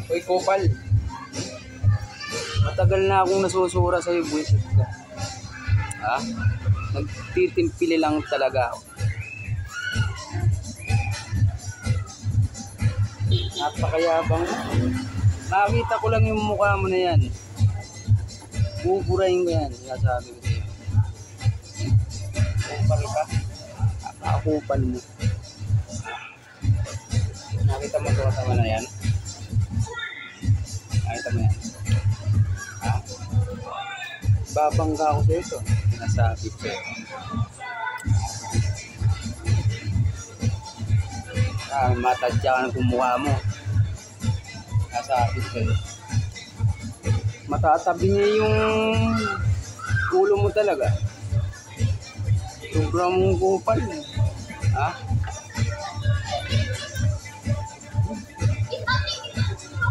Uy, Kopal. Matagal na akong nasusura sa'yo, buwisit ka. Ha? Nagtitimpili lang talaga ako. Napakayabang mo. Nakita ko lang yung mukha mo na yan. Buburahin ko yan. Sinasabi ko sa'yo. Kupal ka. Napakakupal mo. Nakita mo ito kasama na yan? Nakita mo yan? Ha? Babangga ako sa ito. Sinasabi ko. Matadya ka ng kumuha mo. Sinasabi ko. Matatabi niya yung ulo mo talaga. Sobrang kupal. Ha?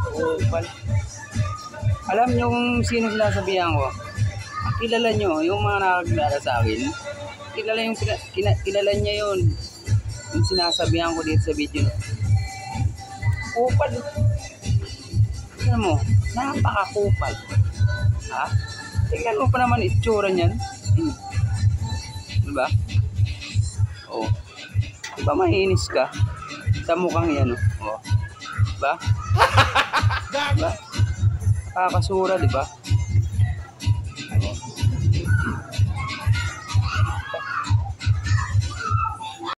Kupal. Alam niyo kung sino sinasabihan ko? Kilala niyo, yung mga nakakilala sa akin. Kilala niya yun. Yung sinasabihan ko dito sa video. Kupal. Tignan mo, napakakupal. Ha? Tignan mo pa naman itsura niyan. Diba? Oh. Diba mahinis ka? Sa mukhang yan, oh. Diba? Diba? Nakakasura, diba?